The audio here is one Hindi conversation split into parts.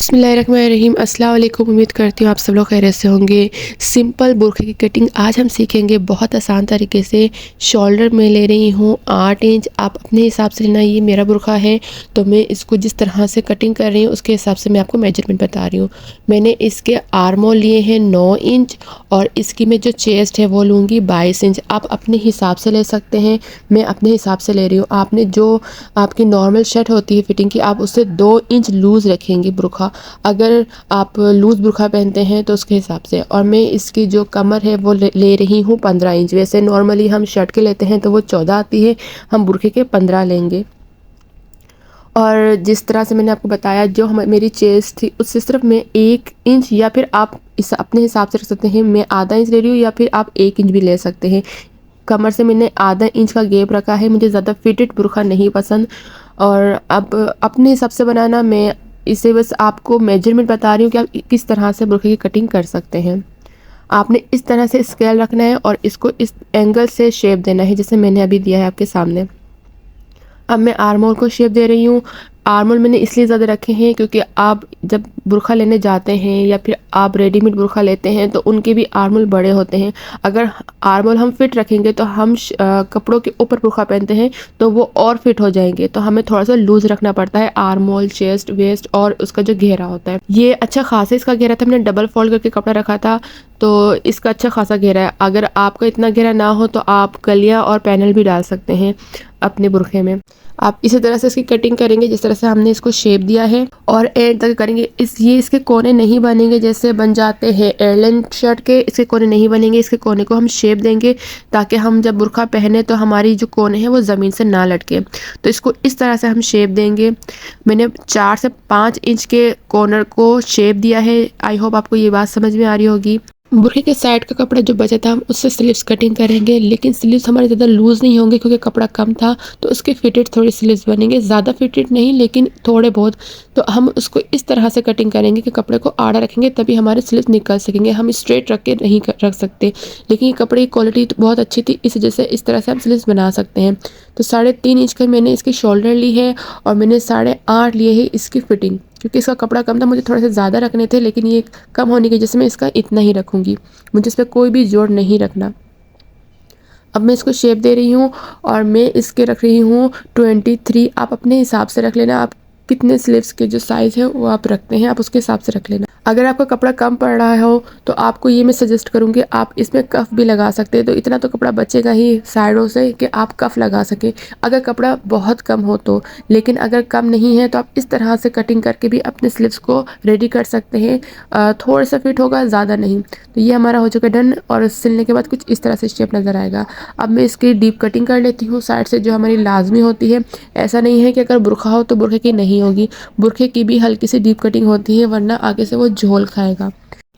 बिस्मिल्लाहिर्रहमानिर्रहीम। अस्सलाम वालेकुम। उम्मीद करती हूँ आप सब लोग खैरियत से होंगे। सिंपल बुर्के की कटिंग आज हम सीखेंगे बहुत आसान तरीके से। शोल्डर में ले रही हूँ 8 इंच। आप अपने हिसाब से लेना। ये मेरा बुर्का है तो मैं इसको जिस तरह से कटिंग कर रही हूँ उसके हिसाब से मैं आपको मेजरमेंट बता रही हूँ। मैंने इसके आर्म होल लिए हैं 9 इंच और इसकी मैं जो चेस्ट है वो लूँगी 22 इंच। आप अपने हिसाब से ले सकते हैं, मैं अपने हिसाब से ले रही हूँ। आपने जो आपकी नॉर्मल शर्ट होती है फिटिंग की, आप उससे 2 इंच लूज़ रखेंगे बुर्का। अगर आप लूज़ बुर्का पहनते हैं तो उसके हिसाब से। और मैं इसकी जो कमर है वो ले रही हूँ 15 इंच। वैसे नॉर्मली हम शर्ट के लेते हैं तो वो 14 आती है, हम बुर्के के 15 लेंगे। और जिस तरह से मैंने आपको बताया, जो मेरी चेस्ट थी उससे सिर्फ मैं 1 इंच, या फिर आप इस अपने हिसाब से रख सकते हैं। मैं आधा इंच ले रही हूँ या फिर आप 1 इंच भी ले सकते हैं। कमर से मैंने आधा इंच का गैप रखा है, मुझे ज़्यादा फिटेड बुर्का नहीं पसंद। और अब अपने हिसाब से बनाना, मैं इसे बस आपको मेजरमेंट बता रही हूँ कि आप किस तरह से बुर्के की कटिंग कर सकते हैं। आपने इस तरह से स्केल रखना है और इसको इस एंगल से शेप देना है जैसे मैंने अभी दिया है आपके सामने। अब मैं आर्म होल को शेप दे रही हूँ। आर्म होल मैंने इसलिए ज़्यादा रखे हैं क्योंकि आप जब बुर्का लेने जाते हैं या फिर आप रेडीमेड बुर्का लेते हैं तो उनके भी आर्म होल बड़े होते हैं। अगर आर्म होल हम फिट रखेंगे तो हम कपड़ों के ऊपर बुर्का पहनते हैं तो वो और फिट हो जाएंगे, तो हमें थोड़ा सा लूज़ रखना पड़ता है आर्म होल, चेस्ट, वेस्ट और उसका जो घेरा होता है। ये अच्छा खासा इसका घेरा था, मैंने डबल फोल्ड करके कपड़ा रखा था तो इसका अच्छा खासा घेरा है। अगर आपका इतना घेरा ना हो तो आप कलियाँ और पैनल भी डाल सकते हैं अपने बुर्के में। आप इसी तरह से इसकी कटिंग करेंगे जिस तरह से हमने इसको शेप दिया है और एंड तक करेंगे। ये इसके कोने नहीं बनेंगे जैसे बन जाते हैं एयरलाइन शर्ट के, इसके कोने नहीं बनेंगे। इसके कोने को हम शेप देंगे ताकि हम जब बुर्का पहने तो हमारी जो कोने हैं वो ज़मीन से ना लटके। तो इसको इस तरह से हम शेप देंगे। मैंने 4 से 5 इंच के कॉर्नर को शेप दिया है। आई होप आपको ये बात समझ में आ रही होगी। बुर्के के साइड का कपड़ा जो बचा था हम उससे स्लीव्स कटिंग करेंगे, लेकिन स्लीव्स हमारे ज़्यादा लूज़ नहीं होंगे क्योंकि कपड़ा कम था, तो उसके फिटेड थोड़ी स्लीव्स बनेंगे। ज़्यादा फिटेड नहीं लेकिन थोड़े बहुत। तो हम उसको इस तरह से कटिंग करेंगे कि कपड़े को आड़ा रखेंगे तभी हमारे स्लीव्स निकल सकेंगे। हम स्ट्रेट रख के नहीं रख सकते, लेकिन ये कपड़े की क्वालिटी तो बहुत अच्छी थी, इस वजह से इस तरह से हम स्लीव्स बना सकते हैं। तो 3.5 इंच का मैंने इसकी शोल्डर ली है और मैंने 8.5 लिए है इसकी फिटिंग, क्योंकि इसका कपड़ा कम था, मुझे थोड़े से ज़्यादा रखने थे, लेकिन ये कम होने की वजह से मैं इसका इतना ही रखूँगी, मुझे इस पर कोई भी जोड़ नहीं रखना। अब मैं इसको शेप दे रही हूँ और मैं इसके रख रही हूँ 23। आप अपने हिसाब से रख लेना, आप कितने स्लीव्स के जो साइज़ है वो आप रखते हैं आप उसके हिसाब से रख लेना। अगर आपका कपड़ा कम पड़ रहा हो तो आपको ये मैं सजेस्ट करूँगी आप इसमें कफ भी लगा सकते हैं, तो इतना तो कपड़ा बचेगा ही साइडों से कि आप कफ लगा सकें अगर कपड़ा बहुत कम हो तो। लेकिन अगर कम नहीं है तो आप इस तरह से कटिंग करके भी अपने स्लीव्स को रेडी कर सकते हैं। थोड़ा सा फिट होगा, ज़्यादा नहीं। तो ये हमारा हो चुका डन और सिलने के बाद कुछ इस तरह से शेप नज़र आएगा। अब मैं इसकी डीप कटिंग कर लेती हूँ साइड से, जो हमारी लाजमी होती है। ऐसा नहीं है कि अगर बुर्का हो तो बुर्के की नहीं होगी, बुर्के की भी हल्की सी डीप कटिंग होती है, वरना आगे से वो झोल खाएगा।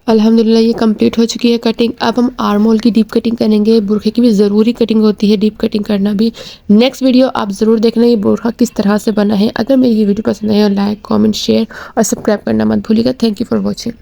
अल्हम्दुलिल्लाह ये कंप्लीट हो चुकी है कटिंग। अब हम आर्म होल की डीप कटिंग करेंगे। बुर्के की भी ज़रूरी कटिंग होती है, डीप कटिंग करना भी। नेक्स्ट वीडियो आप ज़रूर देखना ये बुर्का किस तरह से बना है। अगर मेरी ये वीडियो पसंद आए, लाइक, कमेंट, शेयर और सब्सक्राइब करना मत भूलिएगा। Thank you for watching.